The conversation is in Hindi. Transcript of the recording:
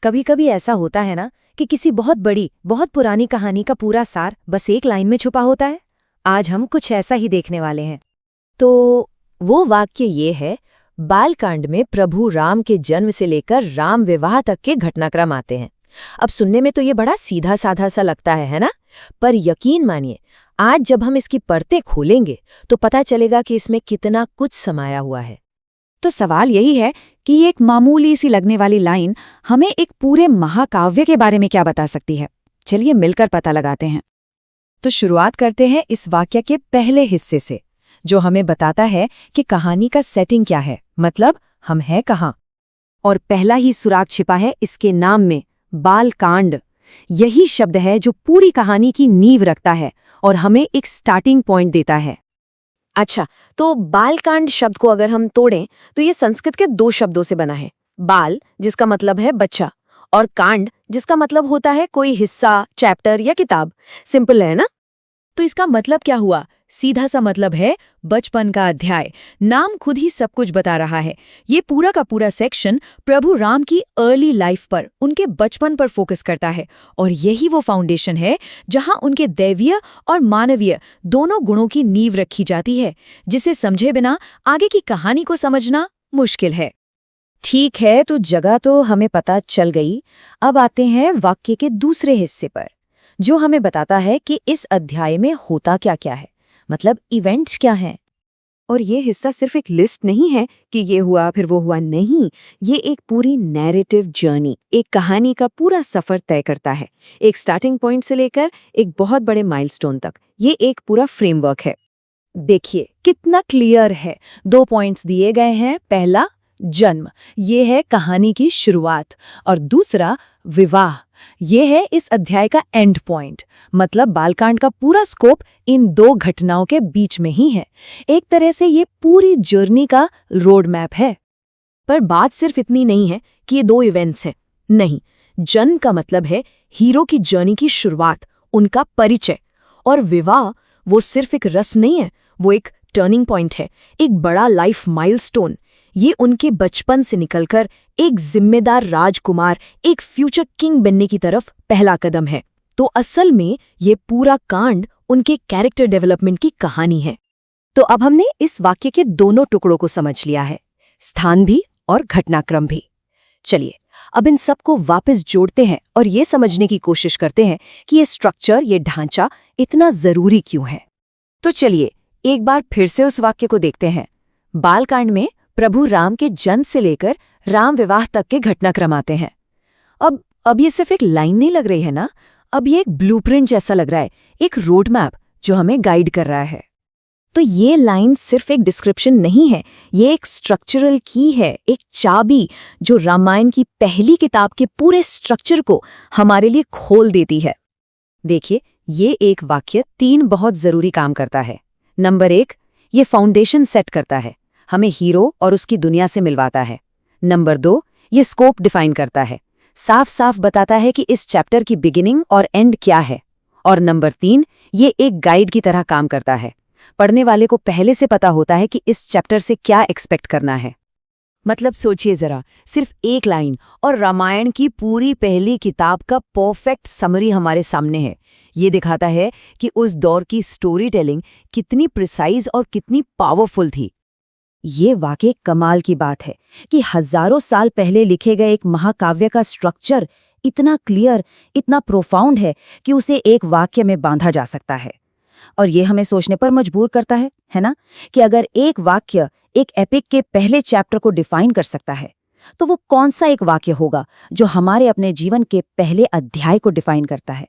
कभी कभी ऐसा होता है ना कि किसी बहुत बड़ी बहुत पुरानी कहानी का पूरा सार बस एक लाइन में छुपा होता है। आज हम कुछ ऐसा ही देखने वाले हैं। तो वो वाक्य ये है, बालकांड में प्रभु राम के जन्म से लेकर राम विवाह तक के घटनाक्रम आते हैं। अब सुनने में तो ये बड़ा सीधा साधा सा लगता है ना? पर यकीन मानिए, आज जब हम इसकी परतें खोलेंगे तो पता चलेगा कि इसमें कितना कुछ समाया हुआ है। तो सवाल यही है कि ये एक मामूली सी लगने वाली लाइन हमें एक पूरे महाकाव्य के बारे में क्या बता सकती है। चलिए मिलकर पता लगाते हैं। तो शुरुआत करते हैं इस वाक्य के पहले हिस्से से, जो हमें बताता है कि कहानी का सेटिंग क्या है, मतलब हम हैं कहाँ। और पहला ही सुराग छिपा है इसके नाम में, बालकांड। यही शब्द है जो पूरी कहानी की नींव रखता है और हमें एक स्टार्टिंग पॉइंट देता है। अच्छा, तो बालकांड शब्द को अगर हम तोड़ें तो ये संस्कृत के 2 शब्दों से बना है। बाल, जिसका मतलब है बच्चा, और कांड, जिसका मतलब होता है कोई हिस्सा, चैप्टर या किताब। सिंपल है ना? तो इसका मतलब क्या हुआ? सीधा सा मतलब है बचपन का अध्याय। नाम खुद ही सब कुछ बता रहा है। ये पूरा का पूरा सेक्शन प्रभु राम की अर्ली लाइफ पर, उनके बचपन पर फोकस करता है। और यही वो फाउंडेशन है जहां उनके दैवीय और मानवीय दोनों गुणों की नींव रखी जाती है, जिसे समझे बिना आगे की कहानी को समझना मुश्किल है। ठीक है, तो जगह तो हमें पता चल गई। अब आते हैं वाक्य के दूसरे हिस्से पर, जो हमें बताता है कि इस अध्याय में होता क्या क्या है, मतलब इवेंट्स क्या हैं। और ये हिस्सा सिर्फ एक लिस्ट नहीं है कि ये हुआ फिर वो हुआ, नहीं। ये एक पूरी नैरेटिव जर्नी, एक कहानी का पूरा सफर तय करता है, एक स्टार्टिंग पॉइंट से लेकर एक बहुत बड़े माइलस्टोन तक। ये एक पूरा फ्रेमवर्क है। देखिए कितना क्लियर है। 2 पॉइंट्स दिए गए हैं। पहला, जन्म, ये है कहानी की शुरुआत, और दूसरा, विवाह, ये है इस अध्याय का एंड पॉइंट। मतलब बालकांड का पूरा स्कोप इन 2 घटनाओं के बीच में ही है। एक तरह से ये पूरी जर्नी का रोड मैप है। पर बात सिर्फ इतनी नहीं है कि ये 2 इवेंट्स हैं। नहीं, जन्म का मतलब है हीरो की जर्नी की शुरुआत, उनका परिचय। और विवाह वो सिर्फ एक रस्म नहीं है, वो एक टर्निंग पॉइंट है, एक बड़ा लाइफ माइलस्टोन। ये उनके बचपन से निकलकर एक जिम्मेदार राजकुमार, एक फ्यूचर किंग बनने की तरफ पहला कदम है। तो असल में ये पूरा कांड उनके कैरेक्टर डेवलपमेंट की कहानी है। तो अब हमने इस वाक्य के दोनों टुकड़ों को समझ लिया है, स्थान भी और घटनाक्रम भी। चलिए अब इन सबको वापस जोड़ते हैं और ये समझने की कोशिश करते हैं कि ये स्ट्रक्चर, ये ढांचा इतना जरूरी क्यों है। तो चलिए एक बार फिर से उस वाक्य को देखते हैं। बालकांड में प्रभु राम के जन्म से लेकर राम विवाह तक के घटनाक्रम आते हैं। अब ये सिर्फ एक लाइन नहीं लग रही है ना, अब ये एक ब्लूप्रिंट जैसा लग रहा है, एक रोड मैप जो हमें गाइड कर रहा है। तो ये लाइन सिर्फ एक डिस्क्रिप्शन नहीं है, ये एक स्ट्रक्चरल की है, एक चाबी जो रामायण की पहली किताब के पूरे स्ट्रक्चर को हमारे लिए खोल देती है। देखिए, ये एक वाक्य 3 बहुत जरूरी काम करता है। नंबर 1, ये फाउंडेशन सेट करता है, हमें हीरो और उसकी दुनिया से मिलवाता है। नंबर 2, ये स्कोप डिफाइन करता है, साफ साफ बताता है कि इस चैप्टर की बिगिनिंग और एंड क्या है। और नंबर 3, ये एक गाइड की तरह काम करता है, पढ़ने वाले को पहले से पता होता है कि इस चैप्टर से क्या एक्सपेक्ट करना है। मतलब सोचिए जरा, सिर्फ एक लाइन और रामायण की पूरी पहली किताब का परफेक्ट समरी हमारे सामने है। ये दिखाता है कि उस दौर की स्टोरी टेलिंग कितनी प्रिसाइज और कितनी पावरफुल थी। ये वाकई कमाल की बात है कि हजारों साल पहले लिखे गए एक महाकाव्य का स्ट्रक्चर इतना क्लियर, इतना प्रोफाउंड है कि उसे एक वाक्य में बांधा जा सकता है। और ये हमें सोचने पर मजबूर करता है ना, कि अगर एक वाक्य एक एपिक के पहले चैप्टर को डिफाइन कर सकता है, तो वो कौन सा एक वाक्य होगा जो हमारे अपने जीवन के पहले अध्याय को डिफाइन करता है।